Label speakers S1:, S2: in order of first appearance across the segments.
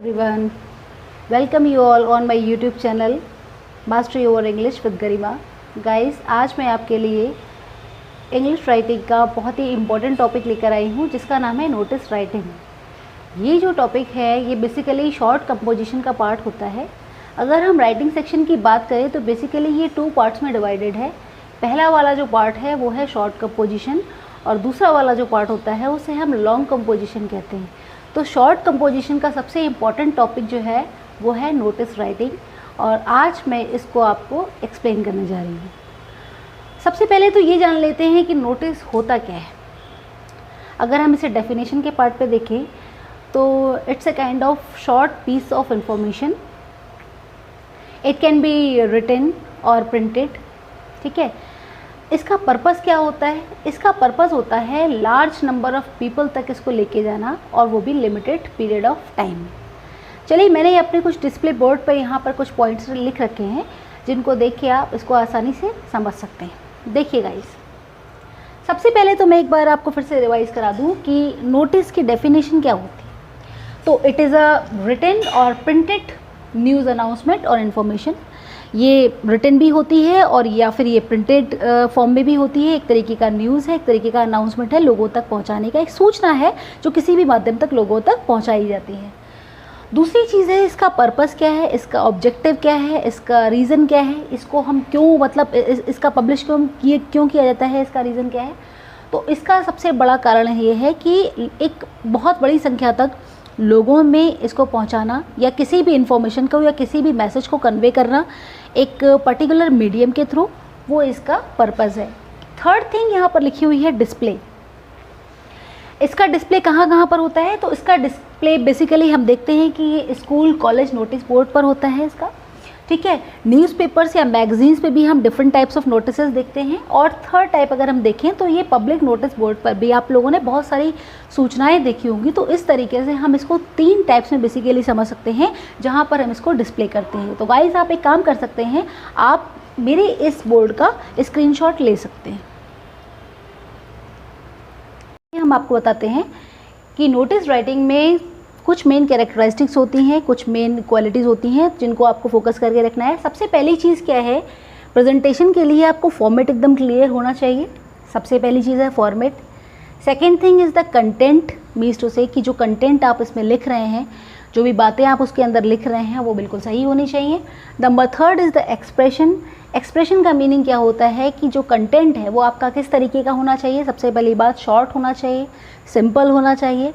S1: Everyone, welcome you all on my YouTube channel Mastery Over English with Garima. Guys, आज मैं आपके लिए English writing का बहुत ही इम्पोर्टेंट टॉपिक लेकर आई हूँ जिसका नाम है नोटिस राइटिंग। ये जो टॉपिक है ये बेसिकली शॉर्ट कंपोजिशन का पार्ट होता है। अगर हम राइटिंग सेक्शन की बात करें तो बेसिकली ये 2 पार्ट्स में डिवाइडेड है। पहला वाला जो पार्ट है वो है शॉर्ट कंपोजिशन और दूसरा वाला जो पार्ट होता है उसे हम लॉन्ग कंपोजिशन कहते हैं। तो शॉर्ट कंपोजिशन का सबसे इम्पॉर्टेंट टॉपिक जो है वो है नोटिस राइटिंग और आज मैं इसको आपको एक्सप्लेन करने जा रही हूँ। सबसे पहले तो ये जान लेते हैं कि नोटिस होता क्या है। अगर हम इसे डेफिनेशन के पार्ट पे देखें तो it's a kind of short piece of information. It can be written और प्रिंटेड। ठीक है, इसका पर्पस क्या होता है? इसका पर्पस होता है लार्ज नंबर ऑफ़ पीपल तक इसको लेके जाना और वो भी लिमिटेड पीरियड ऑफ टाइम। चलिए, मैंने अपने कुछ डिस्प्ले बोर्ड पर यहाँ पर कुछ पॉइंट्स लिख रखे हैं जिनको देख के आप इसको आसानी से समझ सकते हैं। देखिए गाइस, सबसे पहले तो मैं एक बार आपको फिर से रिवाइज़ करा दूँ कि नोटिस की डेफिनेशन क्या होती है। तो इट इज़ अ रिटन और प्रिंटेड न्यूज़ अनाउंसमेंट और इन्फॉर्मेशन। ये रिटन भी होती है और या फिर ये प्रिंटेड फॉर्म में भी होती है। एक तरीके का न्यूज़ है, एक तरीके का अनाउंसमेंट है, लोगों तक पहुंचाने का एक सूचना है जो किसी भी माध्यम तक लोगों तक पहुंचाई जाती है। दूसरी चीज़ है इसका पर्पस क्या है, इसका ऑब्जेक्टिव क्या है, इसका रीज़न क्या है, इसको हम क्यों मतलब इसका पब्लिश क्यों किया जाता है, इसका रीज़न क्या है। तो इसका सबसे बड़ा कारण ये है कि एक बहुत बड़ी संख्या तक लोगों में इसको पहुंचाना या किसी भी इंफॉर्मेशन को या किसी भी मैसेज को कन्वे करना एक पर्टिकुलर मीडियम के थ्रू, वो इसका पर्पस है। थर्ड थिंग यहाँ पर लिखी हुई है डिस्प्ले। इसका डिस्प्ले कहाँ कहाँ पर होता है? तो इसका डिस्प्ले बेसिकली हम देखते हैं कि ये स्कूल कॉलेज नोटिस बोर्ड पर होता है इसका। ठीक है, न्यूज़पेपर्स या मैगजीन्स पे भी हम डिफरेंट टाइप्स ऑफ नोटिसेस देखते हैं। और थर्ड टाइप अगर हम देखें तो ये पब्लिक नोटिस बोर्ड पर भी आप लोगों ने बहुत सारी सूचनाएं देखी होंगी। तो इस तरीके से हम इसको 3 टाइप्स में बेसिकली समझ सकते हैं जहां पर हम इसको डिस्प्ले करते हैं। तो गाइस, आप एक काम कर सकते हैं, आप मेरे इस बोर्ड का स्क्रीनशॉट ले सकते हैं। हम आपको बताते हैं कि नोटिस राइटिंग में कुछ मेन कैरेक्टरिस्टिक्स होती हैं, कुछ मेन क्वालिटीज़ होती हैं जिनको आपको फोकस करके रखना है। सबसे पहली चीज़ क्या है? प्रेजेंटेशन के लिए आपको फॉर्मेट एकदम क्लियर होना चाहिए। सबसे पहली चीज़ है format. Second thing is the content, means to say कि जो कंटेंट आप इसमें लिख रहे हैं, जो भी बातें आप उसके अंदर लिख रहे हैं वो बिल्कुल सही होनी चाहिए। Number third is the expression. Expression का मीनिंग क्या होता है कि जो कंटेंट है वो आपका किस तरीके का होना चाहिए। सबसे पहली बात, शॉर्ट होना चाहिए, सिंपल होना चाहिए,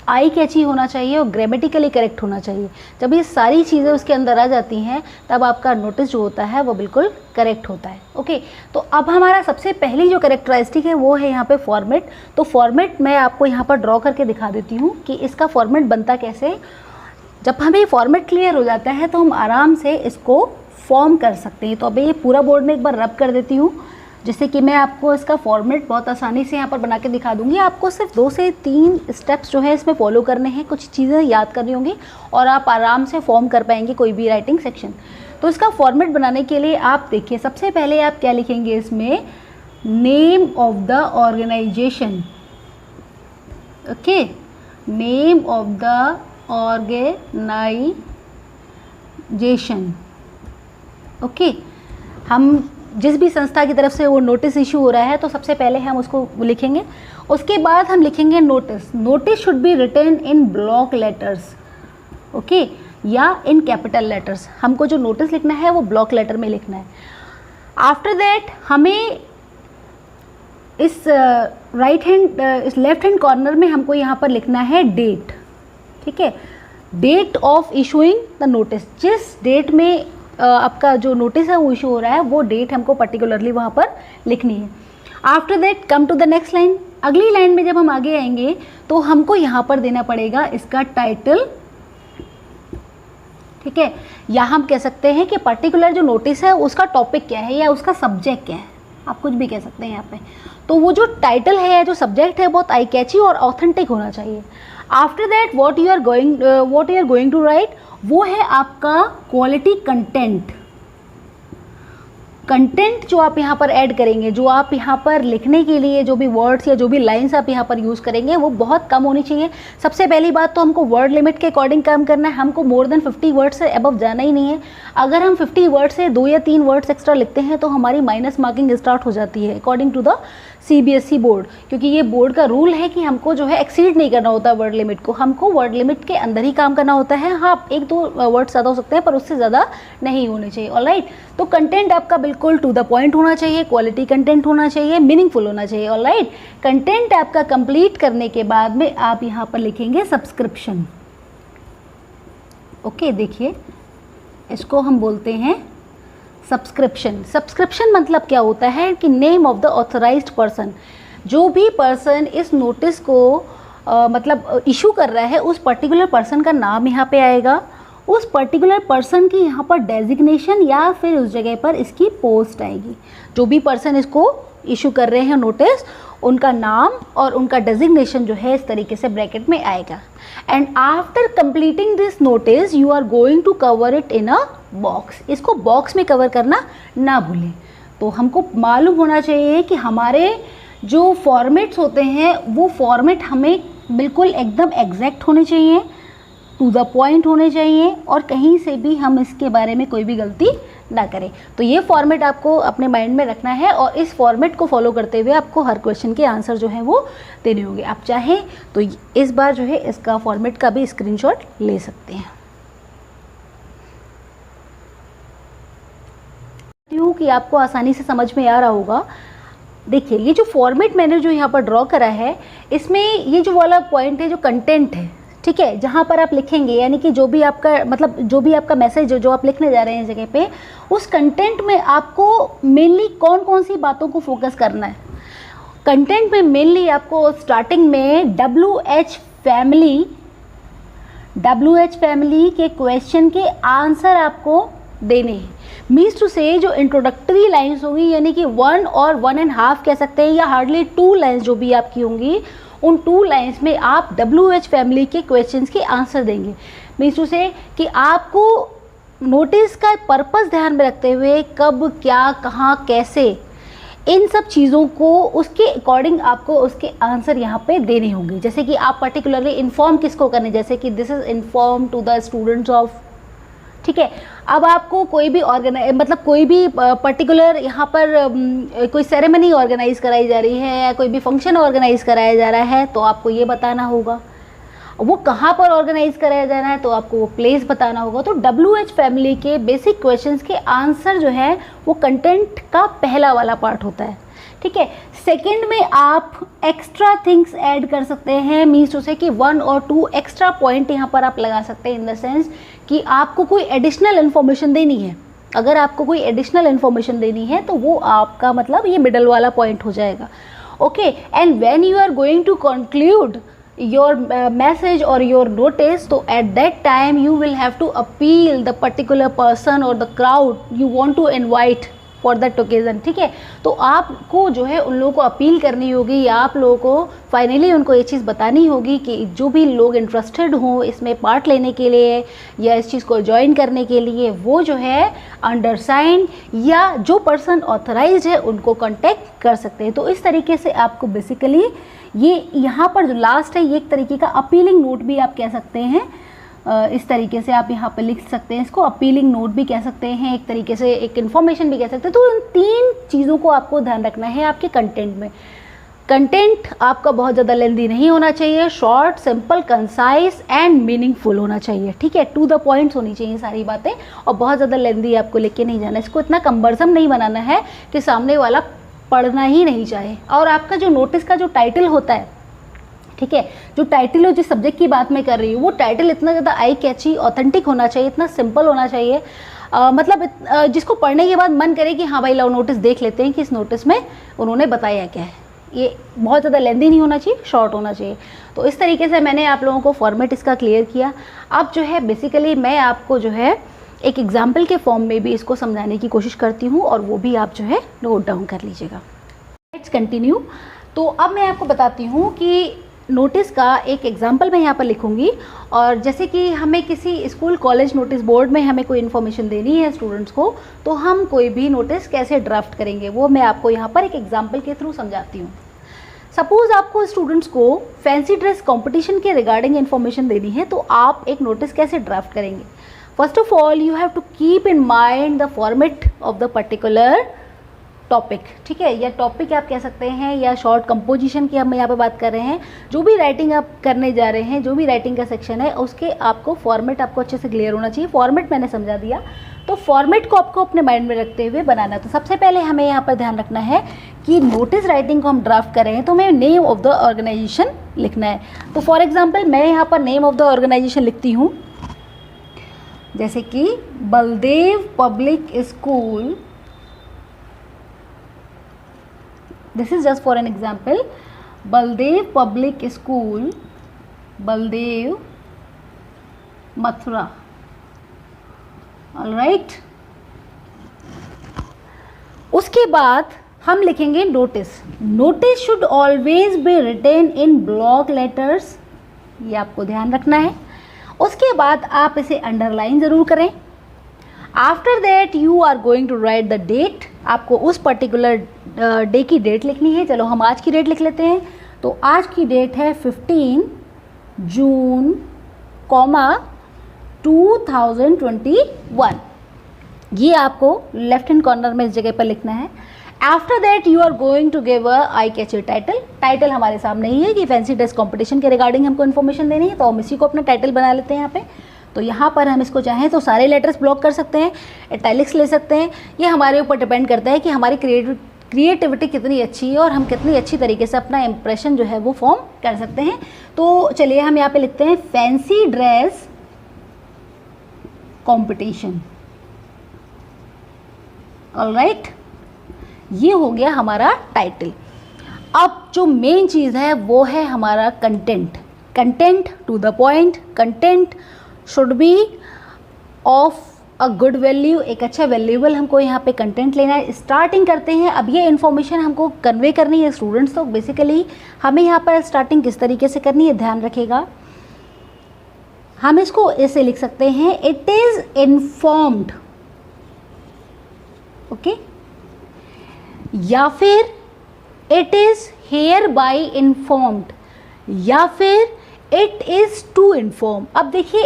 S1: आई कैची होना चाहिए और ग्रामेटिकली करेक्ट होना चाहिए। जब ये सारी चीज़ें उसके अंदर आ जाती हैं तब आपका नोटिस जो होता है वो बिल्कुल करेक्ट होता है। ओके, तो अब हमारा सबसे पहली जो कैरेक्टरिस्टिक है वो है यहाँ पे फॉर्मेट। तो फॉर्मेट मैं आपको यहाँ पर ड्रॉ करके दिखा देती हूँ कि इसका फॉर्मेट बनता कैसे। जब हमें फॉर्मेट क्लियर हो जाता है तो हम आराम से इसको फॉर्म कर सकते हैं। तो अभी ये पूरा बोर्ड में एक बार रब कर देती हूँ जिससे कि मैं आपको इसका फॉर्मेट बहुत आसानी से यहाँ पर बना के दिखा दूँगी। आपको सिर्फ 2 से 3 स्टेप्स जो है इसमें फॉलो करने हैं, कुछ चीज़ें याद करनी होंगी और आप आराम से फॉर्म कर पाएंगे कोई भी राइटिंग सेक्शन। तो इसका फॉर्मेट बनाने के लिए आप देखिए, सबसे पहले आप क्या लिखेंगे इसमें? Name of the organisation. Okay, name of the organisation. Okay, हम जिस भी संस्था की तरफ से वो नोटिस इशू हो रहा है तो सबसे पहले हम उसको लिखेंगे। उसके बाद हम लिखेंगे notice. Notice should be written in block letters, okay, या इन कैपिटल लेटर्स। हमको जो नोटिस लिखना है वो ब्लॉक लेटर में लिखना है। आफ्टर दैट हमें इस इस लेफ्ट हैंड कॉर्नर में हमको यहाँ पर लिखना है डेट। ठीक है, date of issuing the notice. जिस डेट में आपका जो नोटिस है वो इशू हो रहा है वो डेट हमको पर्टिकुलरली वहाँ पर लिखनी है। After that come to the next line. अगली लाइन में जब हम आगे आएंगे तो हमको यहाँ पर देना पड़ेगा इसका टाइटल। ठीक है, या हम कह सकते हैं कि पर्टिकुलर जो नोटिस है उसका टॉपिक क्या है या उसका सब्जेक्ट क्या है, आप कुछ भी कह सकते हैं यहाँ पे। तो वो जो टाइटल है या जो सब्जेक्ट है बहुत आई कैची और ऑथेंटिक होना चाहिए। After that what you are going to write वो है आपका क्वालिटी कंटेंट। कंटेंट जो आप यहाँ पर ऐड करेंगे, जो आप यहाँ पर लिखने के लिए जो भी वर्ड्स या जो भी लाइंस आप यहाँ पर यूज़ करेंगे वो बहुत कम होनी चाहिए। सबसे पहली बात तो हमको वर्ड लिमिट के अकॉर्डिंग काम करना है, हमको मोर देन 50 वर्ड्स से अबव जाना ही नहीं है। अगर हम 50 वर्ड्स से 2 या 3 वर्ड्स एक्स्ट्रा लिखते हैं तो हमारी माइनस मार्किंग स्टार्ट हो जाती है according to the CBSE board, क्योंकि ये बोर्ड का रूल है कि हमको जो है एक्सीड नहीं करना होता वर्ड लिमिट को, हमको वर्ड लिमिट के अंदर ही काम करना होता है। हाँ, 1-2 वर्ड्स ज़्यादा हो सकते हैं पर उससे ज़्यादा नहीं होने चाहिए। ऑलराइट, तो कंटेंट आपका बिल्कुल टू द पॉइंट होना चाहिए, क्वालिटी कंटेंट होना चाहिए, मीनिंगफुल होना चाहिए। ऑलराइट, कंटेंट आपका कंप्लीट करने के बाद में आप यहाँ पर लिखेंगे सब्सक्रिप्शन। ओके, देखिए इसको हम बोलते हैं सब्सक्रिप्शन। सब्सक्रिप्शन मतलब क्या होता है कि name of the authorised person, जो भी पर्सन इस नोटिस को मतलब इशू कर रहा है उस पर्टिकुलर पर्सन का नाम यहाँ पे आएगा, उस पर्टिकुलर पर्सन की यहाँ पर डेजिग्नेशन या फिर उस जगह पर इसकी पोस्ट आएगी। जो भी पर्सन इसको इशू कर रहे हैं नोटिस, उनका नाम और उनका डेजिग्नेशन जो है इस तरीके से ब्रैकेट में आएगा। And after completing this notice you are going to cover it in a box. इसको बॉक्स में कवर करना ना भूलें। तो हमको मालूम होना चाहिए कि हमारे जो फॉर्मेट्स होते हैं वो फॉर्मेट हमें बिल्कुल एकदम एग्जैक्ट होने चाहिए, टू द पॉइंट होने चाहिए और कहीं से भी हम इसके बारे में कोई भी गलती ना करें। तो ये फॉर्मेट आपको अपने माइंड में रखना है और इस फॉर्मेट को फॉलो करते हुए आपको हर क्वेश्चन के आंसर जो है वो देने होंगे। आप चाहें तो इस बार जो है इसका फॉर्मेट का भी स्क्रीनशॉट ले सकते हैं। कि आपको आसानी से समझ में आ रहा होगा। देखिए ये जो फॉर्मेट मैंने जो यहाँ पर ड्रॉ करा है, इसमें ये जो वाला पॉइंट है जो कंटेंट है, ठीक है, जहाँ पर आप लिखेंगे यानी कि जो भी आपका मतलब जो भी आपका मैसेज जो आप लिखने जा रहे हैं इस जगह पे, उस कंटेंट में आपको मेनली कौन कौन सी बातों को फोकस करना है। कंटेंट में मेनली आपको स्टार्टिंग में WH फैमिली के क्वेश्चन के आंसर आपको देने हैं। मीन्स टू से जो इंट्रोडक्टरी लाइन्स होंगी यानी कि 1 और 1.5 कह सकते हैं या हार्डली 2 लाइन्स जो भी आपकी होंगी, उन 2 लाइन्स में आप WH फैमिली के क्वेश्चंस के आंसर देंगे। मीन्स टू से कि आपको नोटिस का पर्पस ध्यान में रखते हुए कब क्या कहाँ कैसे इन सब चीज़ों को उसके अकॉर्डिंग आपको उसके आंसर यहाँ पे देने होंगे। जैसे कि आप पर्टिकुलरली इन्फॉर्म किसको करने, जैसे कि this is inform to the students of, ठीक है। अब आपको कोई भी मतलब कोई भी पर्टिकुलर यहाँ पर कोई सेरेमनी ऑर्गेनाइज कराई जा रही है या कोई भी फंक्शन ऑर्गेनाइज कराया जा रहा है तो आपको ये बताना होगा। वो कहाँ पर ऑर्गेनाइज कराया जाना है तो आपको वो प्लेस बताना होगा। तो WH फैमिली के बेसिक क्वेश्चंस के आंसर जो है वो कंटेंट का पहला वाला पार्ट होता है, ठीक है। सेकंड में आप एक्स्ट्रा थिंग्स ऐड कर सकते हैं। मीन्स टू से कि 1 और 2 एक्स्ट्रा पॉइंट यहाँ पर आप लगा सकते हैं इन द सेंस कि आपको कोई एडिशनल इन्फॉर्मेशन देनी है। अगर आपको कोई एडिशनल इन्फॉर्मेशन देनी है तो वो आपका मतलब ये मिडल वाला पॉइंट हो जाएगा। Okay, and when you are going to conclude your message or your notice, so at that time you will have to appeal the particular person or the crowd you want to invite for that occasion, ठीक है। तो आपको जो है उन लोगों को appeal करनी होगी या आप लोगों को फाइनली उनको ये चीज़ बतानी होगी कि जो भी लोग इंटरेस्टेड हों इसमें पार्ट लेने के लिए या इस चीज़ को ज्वाइन करने के लिए वो जो है अंडरसाइन या जो पर्सन ऑथराइज्ड है उनको कांटेक्ट कर सकते हैं। तो इस तरीके से आपको बेसिकली ये यहाँ पर जो लास्ट है ये एक तरीके का अपीलिंग नोट भी आप कह सकते हैं। इस तरीके से आप यहाँ पे लिख सकते हैं, इसको अपीलिंग नोट भी कह सकते हैं, एक तरीके से एक इन्फॉर्मेशन भी कह सकते हैं। तो इन 3 चीज़ों को आपको ध्यान रखना है आपके कंटेंट में। कंटेंट आपका बहुत ज़्यादा लेंदी नहीं होना चाहिए, short, simple, concise and meaningful होना चाहिए, ठीक है। टू द पॉइंट्स होनी चाहिए सारी बातें और बहुत ज़्यादा लेंदी आपको लेके नहीं जाना। इसको इतना कम्बरसम नहीं बनाना है कि सामने वाला पढ़ना ही नहीं चाहे। और आपका जो नोटिस का जो टाइटल होता है, ठीक है, जो टाइटल हो जिस सब्जेक्ट की बात मैं कर रही हूँ वो टाइटल इतना ज़्यादा आई कैची ऑथेंटिक होना चाहिए, इतना सिंपल होना चाहिए, मतलब जिसको पढ़ने के बाद मन करे कि हाँ भाई लो नोटिस देख लेते हैं कि इस नोटिस में उन्होंने बताया क्या है। ये बहुत ज़्यादा लेंदी नहीं होना चाहिए, शॉर्ट होना चाहिए। तो इस तरीके से मैंने आप लोगों को फॉर्मेट इसका क्लियर किया। अब जो है बेसिकली मैं आपको जो है एक एग्जाम्पल के फॉर्म में भी इसको समझाने की कोशिश करती हूँ और वो भी आप जो है नोट डाउन कर लीजिएगा। Let's continue. तो अब मैं आपको बताती हूँ कि नोटिस का एक एग्जाम्पल मैं यहाँ पर लिखूँगी, और जैसे कि हमें किसी स्कूल कॉलेज नोटिस बोर्ड में हमें कोई इन्फॉर्मेशन देनी है स्टूडेंट्स को, तो हम कोई भी नोटिस कैसे ड्राफ्ट करेंगे वो मैं आपको यहाँ पर एक एग्जाम्पल के थ्रू समझाती हूँ। सपोज़ आपको स्टूडेंट्स को फैंसी ड्रेस कंपटीशन के रिगार्डिंग इन्फॉर्मेशन देनी है, तो आप एक नोटिस कैसे ड्राफ्ट करेंगे? First of all you have to keep in mind the format of the particular topic, ठीक है, या टॉपिक आप कह सकते हैं, या शॉर्ट कंपोजिशन की हम यहाँ पे बात कर रहे हैं। जो भी राइटिंग आप करने जा रहे हैं, जो भी राइटिंग का सेक्शन है, उसके आपको फॉर्मेट आपको अच्छे से क्लियर होना चाहिए। फॉर्मेट मैंने समझा दिया, तो फॉर्मेट को आपको अपने माइंड में रखते हुए बनाना। तो सबसे पहले हमें यहाँ पर ध्यान रखना है कि नोटिस राइटिंग को हम ड्राफ्ट कर रहे हैं तो हमें नेम ऑफ द ऑर्गेनाइजेशन लिखना है। तो फॉर एग्जाम्पल मैं यहाँ पर नेम ऑफ द ऑर्गेनाइजेशन लिखती हूँ, जैसे कि Baldev public school. This is just for an example, Baldev public school, Baldev Mathura. Alright, उसके बाद हम लिखेंगे notice. Notice should always be written in block letters, ये आपको ध्यान रखना है। उसके बाद आप इसे अंडरलाइन ज़रूर करें। After that you are going to write the date, आपको उस पर्टिकुलर डे की डेट लिखनी है। चलो हम आज की डेट लिख लेते हैं। तो आज की डेट है 15 जून, 2021। ये आपको लेफ्ट हैंड कॉर्नर में इस जगह पर लिखना है। After that you are going to give a eye catchy title. Title हमारे सामने ही है कि फैंसी ड्रेस कंपटीशन के रिगार्डिंग हमको इन्फॉर्मेशन देनी है, तो हम इसी को अपना टाइटल बना लेते हैं यहाँ पे। तो यहाँ पर हम इसको चाहें तो सारे लेटर्स ब्लॉक कर सकते हैं, इटैलिक्स ले सकते हैं। ये हमारे ऊपर डिपेंड करता है कि हमारी क्रिएटिविटी कितनी अच्छी है और हम कितनी अच्छी तरीके से अपना इंप्रेशन जो है वो फॉर्म कर सकते हैं। तो चलिए हम यहाँ पे लिखते हैं फैंसी ड्रेस कंपटीशन। ऑलराइट, ये हो गया हमारा टाइटल। अब जो मेन चीज़ है वो है हमारा content. Content to the point, content should be of a good value, एक अच्छा वैल्यूएबल हमको यहाँ पे कंटेंट लेना है। स्टार्टिंग करते हैं, अब ये इन्फॉर्मेशन हमको कन्वे करनी है स्टूडेंट्स, तो बेसिकली हमें यहाँ पर स्टार्टिंग किस तरीके से करनी है ध्यान रखिएगा। हम इसको ऐसे लिख सकते हैं, इट इज़ इन्फॉर्म्ड, ओके, या फिर it is hereby informed, या फिर इट इज़ टू इन्फॉर्म। अब देखिए,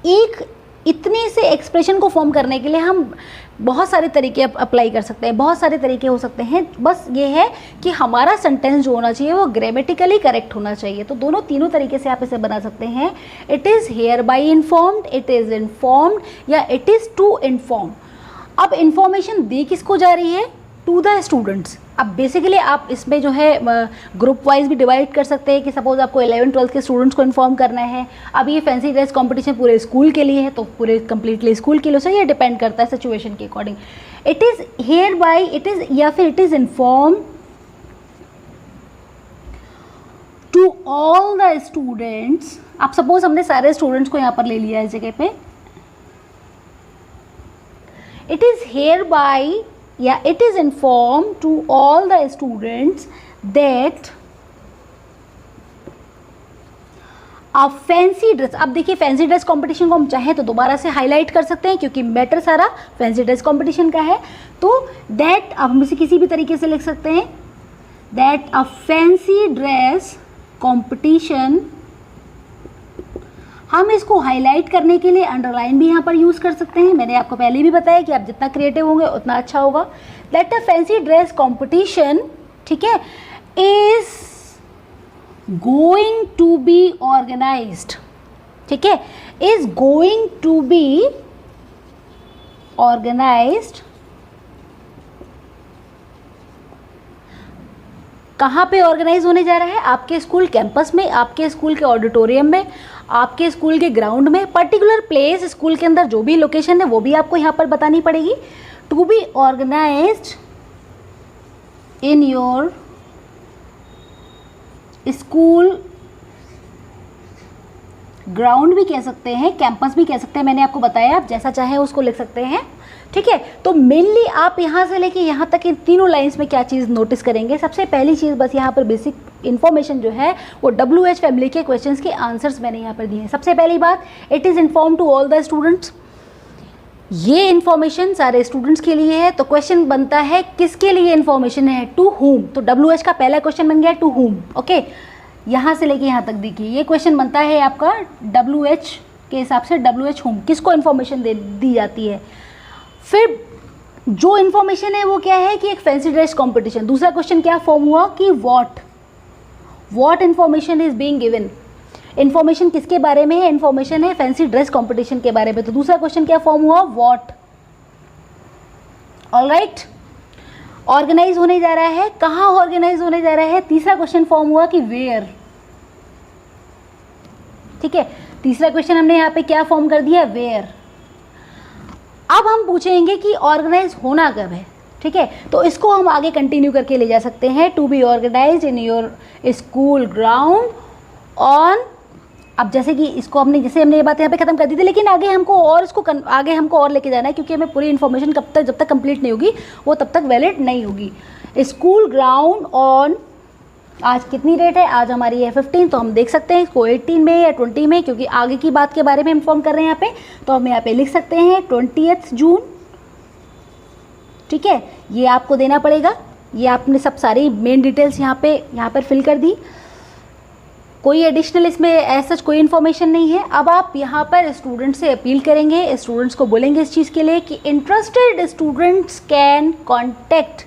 S1: एक इतने से एक्सप्रेशन को फॉर्म करने के लिए हम बहुत सारे तरीके अप्लाई कर सकते हैं, बहुत सारे तरीके हो सकते हैं। बस ये है कि हमारा सेंटेंस जो होना चाहिए वो ग्रामेटिकली करेक्ट होना चाहिए। तो तीनों तरीके से आप इसे बना सकते हैं, it is hereby informed, it is informed, या इट इज़ टू इन्फॉर्म। अब इन्फॉर्मेशन दी किसको जा रही है? To the students. अब बेसिकली आप इसमें जो है ग्रुप वाइज भी डिवाइड कर सकते हैं कि सपोज आपको 11th-12th के स्टूडेंट्स को इन्फॉर्म करना है। अब ये फैंसी ड्रेस कंपटीशन पूरे स्कूल के लिए है, तो पूरे कम्प्लीटली स्कूल के लिए, सो ये डिपेंड करता है सिचुएशन के अकॉर्डिंग। It is hereby, it is, या फिर it is inform to all the students. अब सपोज हमने सारे स्टूडेंट्स को यहाँ पर ले लिया है इस जगह पे। इट इज़ हेयर बाई या it is inform to all the students that a fancy dress. अब देखिए, फैंसी ड्रेस कंपटीशन को हम चाहें तो दोबारा से हाईलाइट कर सकते हैं क्योंकि मैटर सारा फैंसी ड्रेस कंपटीशन का है। तो दैट, अब हम इसे किसी भी तरीके से लिख सकते हैं, that a fancy dress competition. हम इसको हाईलाइट करने के लिए अंडरलाइन भी यहाँ पर यूज़ कर सकते हैं। मैंने आपको पहले भी बताया कि आप जितना क्रिएटिव होंगे उतना अच्छा होगा। That a fancy dress competition, ठीक है, is going to be organised, ठीक है, is going to be organised. कहाँ पे ऑर्गेनाइज होने जा रहा है? आपके स्कूल कैंपस में, आपके स्कूल के ऑडिटोरियम में, आपके स्कूल के ग्राउंड में। पर्टिकुलर प्लेस स्कूल के अंदर जो भी लोकेशन है वो भी आपको यहाँ पर बतानी पड़ेगी। To be organised in your school ground भी कह सकते हैं, कैंपस भी कह सकते हैं, मैंने आपको बताया, आप जैसा चाहे उसको लिख सकते हैं, ठीक है। तो मेनली आप यहाँ से लेके यहाँ तक इन तीनों लाइंस में क्या चीज़ नोटिस करेंगे, सबसे पहली चीज़ बस यहाँ पर बेसिक इन्फॉर्मेशन जो है वो WH फैमिली के क्वेश्चंस के आंसर्स मैंने यहाँ पर दिए हैं। सबसे पहली बात, it is inform to all the students, ये इन्फॉर्मेशन सारे स्टूडेंट्स के लिए है। तो क्वेश्चन बनता है किसके लिए इन्फॉर्मेशन है, टू हुम। तो WH का पहला क्वेश्चन बन गया टू हुम, ओके। यहाँ से लेके यहाँ तक देखिए ये क्वेश्चन बनता है आपका WH के हिसाब से, WH हुम, किसको इन्फॉर्मेशन दी जाती है। फिर जो इन्फॉर्मेशन है वो क्या है कि एक फैंसी ड्रेस कॉम्पिटिशन। दूसरा क्वेश्चन क्या फॉर्म हुआ कि what information is being given, information किसके बारे में है, इन्फॉर्मेशन है फैंसी ड्रेस कंपटीशन के बारे में। तो दूसरा क्वेश्चन क्या फॉर्म हुआ, व्हाट। ऑलराइट, ऑर्गेनाइज होने जा रहा है, कहाँ ऑर्गेनाइज होने जा रहा है। तीसरा क्वेश्चन फॉर्म हुआ कि वेयर, ठीक है। तीसरा क्वेश्चन हमने यहाँ पे क्या फॉर्म कर दिया, वेयर। अब हम पूछेंगे कि ऑर्गेनाइज होना कब है, ठीक है। तो इसको हम आगे कंटिन्यू करके ले जा सकते हैं, to be organise in your school ground on. अब जैसे कि इसको हमने ये बात यहाँ पे ख़त्म कर दी थी, लेकिन आगे हमको और लेके जाना है, क्योंकि हमें पूरी इन्फॉर्मेशन जब तक कंप्लीट नहीं होगी वो तब तक वैलिड नहीं होगी। स्कूल ग्राउंड ऑन, आज कितनी डेट है, आज हमारी है 15, तो हम देख सकते हैं इसको 18 में या 20 में, क्योंकि आगे की बात के बारे में इन्फॉर्म कर रहे हैं यहाँ पे, तो हम यहाँ पे लिख सकते हैं 20 जून, ठीक है। ये आपको देना पड़ेगा, ये आपने सब सारी मेन डिटेल्स यहाँ पर फिल कर दी। कोई एडिशनल इसमें ऐसा कोई इन्फॉर्मेशन नहीं है। अब आप यहाँ पर स्टूडेंट से अपील करेंगे, स्टूडेंट्स को बोलेंगे इस चीज़ के लिए कि इंटरेस्टेड स्टूडेंट्स कैन कॉन्टेक्ट,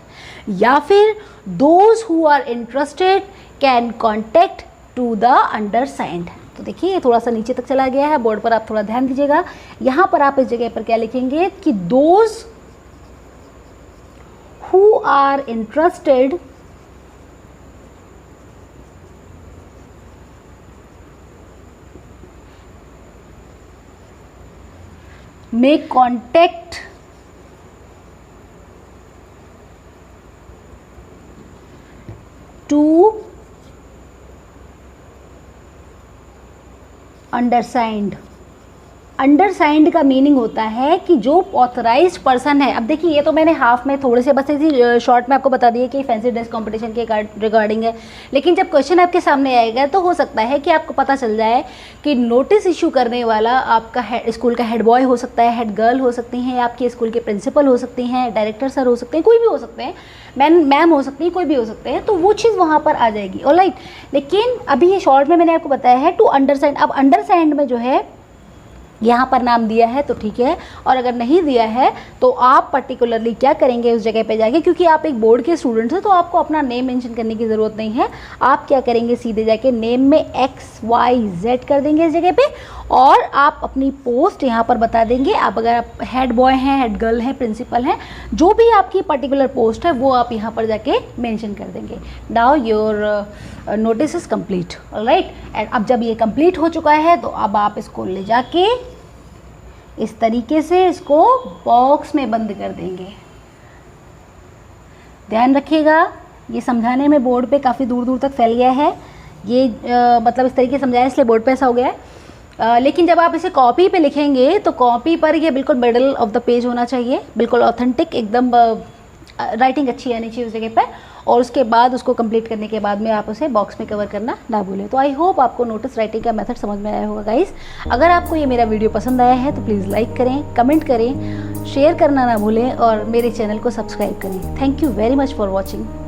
S1: या फिर those who are interested can contact to the undersigned. तो देखिए ये थोड़ा सा नीचे तक चला गया है, बोर्ड पर आप थोड़ा ध्यान दीजिएगा। यहाँ पर आप इस जगह पर क्या लिखेंगे कि those who are interested may contact to undersigned। अंडरसाइंड का मीनिंग होता है कि जो ऑथराइज्ड पर्सन है। अब देखिए ये तो मैंने हाफ में थोड़े से बस ऐसी शॉर्ट में आपको बता दिया कि फैंसी ड्रेस कंपटीशन के रिगार्डिंग है, लेकिन जब क्वेश्चन आपके सामने आएगा तो हो सकता है कि आपको पता चल जाए कि नोटिस इशू करने वाला आपका स्कूल का हेड बॉय हो सकता है, हेड गर्ल हो सकती हैं, आपके स्कूल के प्रिंसिपल हो सकती हैं, डायरेक्टर सर हो सकते हैं, कोई भी हो सकते हैं, मैम हो सकती है, कोई भी हो सकते हैं। तो वो चीज़ वहाँ पर आ जाएगी, ऑलराइट। लेकिन अभी ये शॉर्ट में मैंने आपको बताया है टू अंडरसाइंड। अब अंडरसाइंड में जो है यहाँ पर नाम दिया है तो ठीक है, और अगर नहीं दिया है तो आप पर्टिकुलरली क्या करेंगे उस जगह पे जाके, क्योंकि आप एक बोर्ड के स्टूडेंट्स हैं तो आपको अपना नेम मेंशन करने की ज़रूरत नहीं है। आप क्या करेंगे, सीधे जाके नेम में XYZ कर देंगे इस जगह पे, और आप अपनी पोस्ट यहाँ पर बता देंगे। आप अगर आप हेड बॉय हैं, हेड गर्ल हैं, प्रिंसिपल हैं, जो भी आपकी पर्टिकुलर पोस्ट है वो आप यहाँ पर जाके मेंशन कर देंगे। Now your notice is complete, alright. And अब जब ये कंप्लीट हो चुका है तो अब आप इसको ले जाके इस तरीके से इसको बॉक्स में बंद कर देंगे। ध्यान रखिएगा, ये समझाने में बोर्ड पे काफ़ी दूर दूर तक फैल गया है, ये मतलब इस तरीके से समझाया इसलिए बोर्ड पे ऐसा हो गया है। लेकिन जब आप इसे कॉपी पे लिखेंगे तो कॉपी पर ये बिल्कुल मिडल ऑफ द पेज होना चाहिए, बिल्कुल ऑथेंटिक, एकदम राइटिंग अच्छी आनी चाहिए उस जगह पर। और उसके बाद उसको कंप्लीट करने के बाद में आप उसे बॉक्स में कवर करना ना भूलें। तो आई होप आपको नोटिस राइटिंग का मेथड समझ में आया होगा गाइस। अगर आपको ये मेरा वीडियो पसंद आया है तो प्लीज़ लाइक करें, कमेंट करें, शेयर करना ना भूलें और मेरे चैनल को सब्सक्राइब करें। Thank you very much for watching.